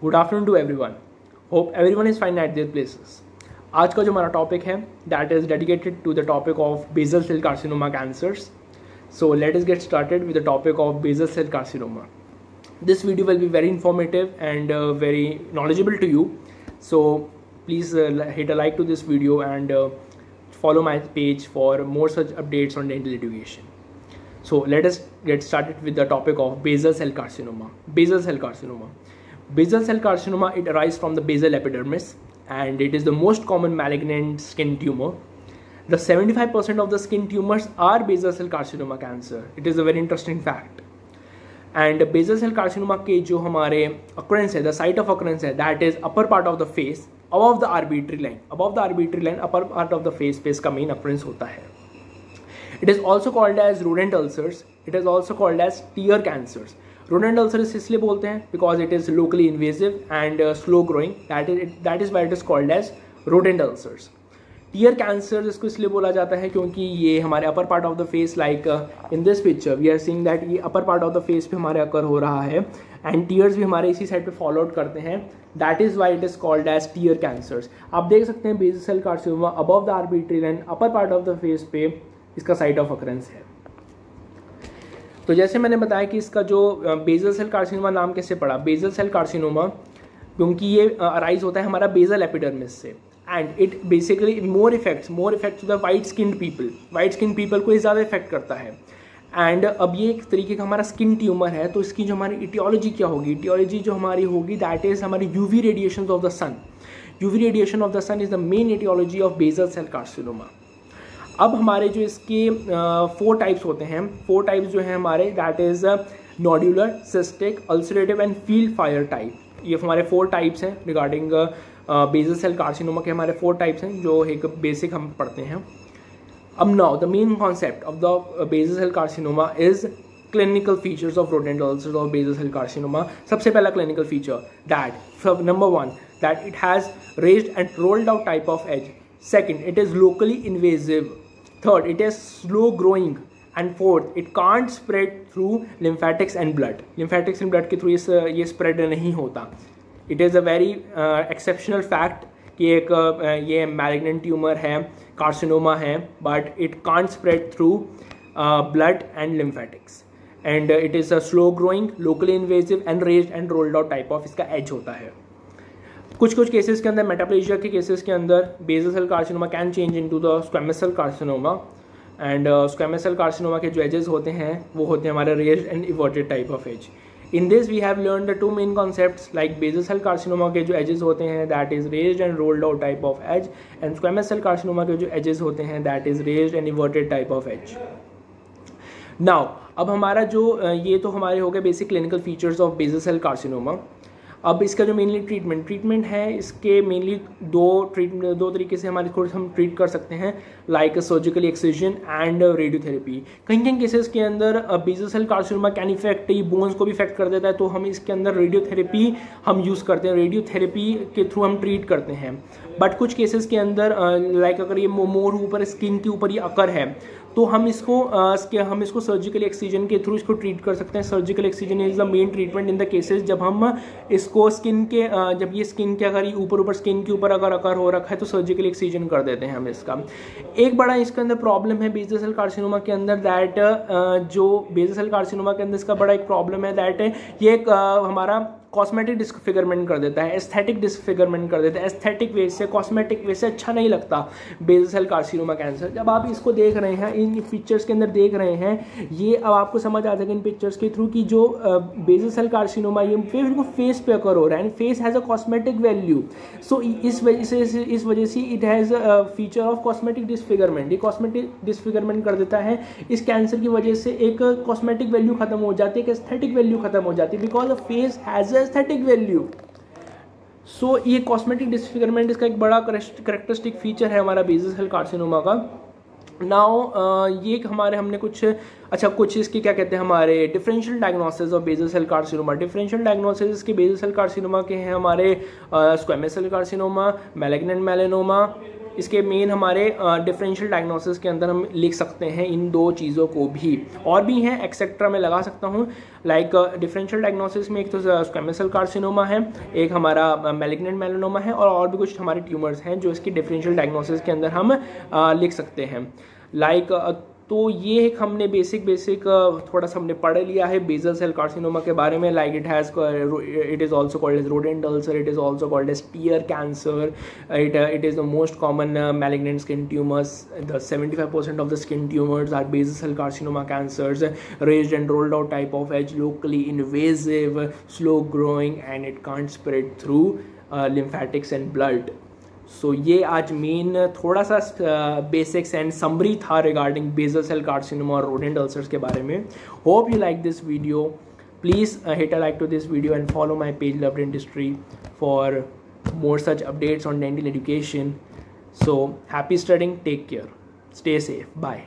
Good afternoon to everyone. Hope everyone is fine at their places. आज का जो हमारा टॉपिक है that is dedicated to the topic of basal cell carcinoma cancers. So let us get started with the topic of basal cell carcinoma. This video will be very informative and very knowledgeable to you. So please hit a like to this video and follow my page for more such updates on dental education. So let us get started with the topic of basal cell carcinoma. Basal cell carcinoma. Basal cell carcinoma, it arises from the basal epidermis and it is the most common malignant skin tumor. The 75% of the skin tumors are basal cell carcinoma cancer. It is a very interesting fact. And basal cell carcinoma के जो हमारे occurrence है, the site of occurrence है, that is upper part of the face, above the arbitrary line. Above the arbitrary line, upper part of the face पे इसका main occurrence होता है. It is also called as rodent ulcers. It is also called as tear cancers. Rodent ulcers इसलिए बोलते हैं because it is locally invasive and slow growing. That is why it is called as rodent ulcers. Tear cancer इसको इसलिए बोला जाता है क्योंकि ये हमारे upper part of the face, like in this picture we are seeing that ये upper part of the face पे हमारे अकर हो रहा है एंड टीयर्स भी हमारे इसी साइड पे फॉलो आउट करते हैं. That is why it is called as tear cancers. आप देख सकते हैं basal cell carcinoma above the arbitrary line upper part of the face पे इसका साइट ऑफ अकरेंस है. तो जैसे मैंने बताया कि इसका जो बेसल सेल कार्सिनोमा नाम कैसे पड़ा, बेसल सेल कार्सिनोमा क्योंकि ये अराइज होता है हमारा बेसल एपिडर्मिस से and it basically more effects to the white skinned people को ये ज़्यादा इफेक्ट करता है. एंड अब ये एक तरीके का हमारा स्किन ट्यूमर है, तो इसकी जो हमारी इटियोलॉजी क्या होगी, इटियोलॉजी जो हमारी होगी दैट इज हमारी UV radiation of the sun. UV radiation of the sun is the main aetiology of basal cell carcinoma. अब हमारे जो इसके 4 टाइप्स होते हैं, 4 टाइप्स जो हैं हमारे that is nodular, cystic, ulcerative and field fire type. ये हमारे 4 टाइप्स हैं रिगार्डिंग बेसल सेल कार्सिनोमा के. हमारे 4 टाइप्स हैं जो एक बेसिक हम पढ़ते हैं. अब now the main concept of the basal cell carcinoma is clinical features of rodent ulcers और बेसल सेल कार्सिनोमा. सबसे पहला clinical feature that number 1 that it has raised and rolled out type of edge. Second, it is locally invasive. Third, it is slow growing. And fourth, it can't spread through lymphatics and blood. Lymphatics and blood के through ये spread नहीं होता. It is a very exceptional fact कि एक ये malignant tumour है, carcinoma है, but it can't spread through blood and lymphatics and it is a slow growing, locally invasive and raised and rolled out type of इसका as होता है. कुछ cases के अंदर, मेटाप्लेजिया के केसेस के अंदर basal cell carcinoma can change into the squamous cell carcinoma and squamous cell carcinoma के जो एजेस होते हैं वो होते हैं हमारे raised and everted type of edge. In this we have learned the 2 main concepts like basal cell carcinoma के जो edges होते हैं that is raised and rolled out type of edge and squamous cell carcinoma के जो edges होते हैं that is raised and inverted type of edge. Now अब हमारा जो ये तो हमारे हो गए basic clinical features of basal cell carcinoma. अब इसका जो मेनली ट्रीटमेंट है, इसके मेनली दो तरीके से हमारे थोड़े हम ट्रीट कर सकते हैं, like surgical excision and radiotherapy. कहीं केसेस के अंदर basal cell carcinoma can affect ये बोन्स को भी इफेक्ट कर देता है, तो हम इसके अंदर रेडियोथेरेपी हम यूज़ करते हैं, रेडियोथेरेपी के थ्रू हम ट्रीट करते हैं. बट कुछ केसेस के अंदर लाइक अगर ये मोर ऊपर स्किन के ऊपर ये अकर है तो हम इसको सर्जिकल एक्सीजन के थ्रू इसको ट्रीट कर सकते हैं. Surgical excision is the main treatment in the cases जब हम इसको जब ये स्किन के अगर ऊपर स्किन के ऊपर अगर अकर हो रखा है तो सर्जिकल एक्सीजन कर देते हैं हम इसका. एक बड़ा इसके अंदर प्रॉब्लम है बेसल सेल कार्सिनोमा के अंदर दैट जो बेसल सेल कार्सिनोमा के अंदर इसका बड़ा एक प्रॉब्लम है दैट ये एक हमारा कॉस्मेटिक डिस्फिगरमेंट कर देता है, एस्थेटिक डिस्फिगरमेंट कर देता है. एस्थेटिक वे से, कॉस्मेटिक वे से अच्छा नहीं लगता बेसल सेल कार्सिनोमा कैंसर. जब आप इसको देख रहे हैं, इन पिक्चर्स के अंदर देख रहे हैं, ये अब आपको समझ आ जाएगा इन पिक्चर्स के थ्रू कि जो बेसल सेल कार्सिनोमा ये फेस पे अकर हो रहा है and face has a cosmetic value. So इस वजह से it has feature of cosmetic disfigurement. ये कॉस्मेटिक डिस्फिगरमेंट कर देता है. इस कैंसर की वजह से एक कॉस्मेटिक वैल्यू खत्म हो जाती है, एक एस्थेटिक वैल्यू खत्म हो जाती है because the face has aesthetic value. So ये कॉस्मेटिक डिस्फिगरमेंट इसका एक बड़ा करेक्टरिस्टिक फीचर है हमारा बेसल सेल कार्सिनोमा का. नाउ ये हमने कुछ इसके क्या कहते हैं हमारे differential diagnosis of basal cell carcinoma. Differential diagnosis इसके बेसल सेल कार्सिनोमा के हैं हमारे squamous cell carcinoma, malignant melanoma इसके मेन हमारे डिफरेंशियल डायग्नोसिस के अंदर हम लिख सकते हैं इन दो चीज़ों को भी, और भी हैं एक्सेट्रा मैं लगा सकता हूँ। लाइक डिफरेंशियल डायग्नोसिस में एक तो स्क्वैमस सेल कार्सिनोमा है, एक हमारा मैलिग्नेंट मेलानोमा है, और भी कुछ हमारे ट्यूमर्स हैं जो इसकी डिफरेंशियल डायग्नोसिस के अंदर हम लिख सकते हैं। लाइक तो ये एक हमने बेसिक थोड़ा सा हमने पढ़ लिया है बेसल सेल कार्सिनोमा के बारे में। Like it is also called as rodent ulcer, it is also called as tear cancer, it is the most common malignant skin tumors. The 75% of the skin tumors are basal cell carcinoma cancers, raised and rolled out type of edge, locally invasive, slow growing, and it can't spread through lymphatics and blood. So ये आज मेन थोड़ा सा basics and summary था regarding basal cell carcinoma और rodent ulcers के बारे में। Hope you like this video, please hit a like to this video and follow my page love dentistry for more such updates on dental education. So happy studying, take care, stay safe, bye.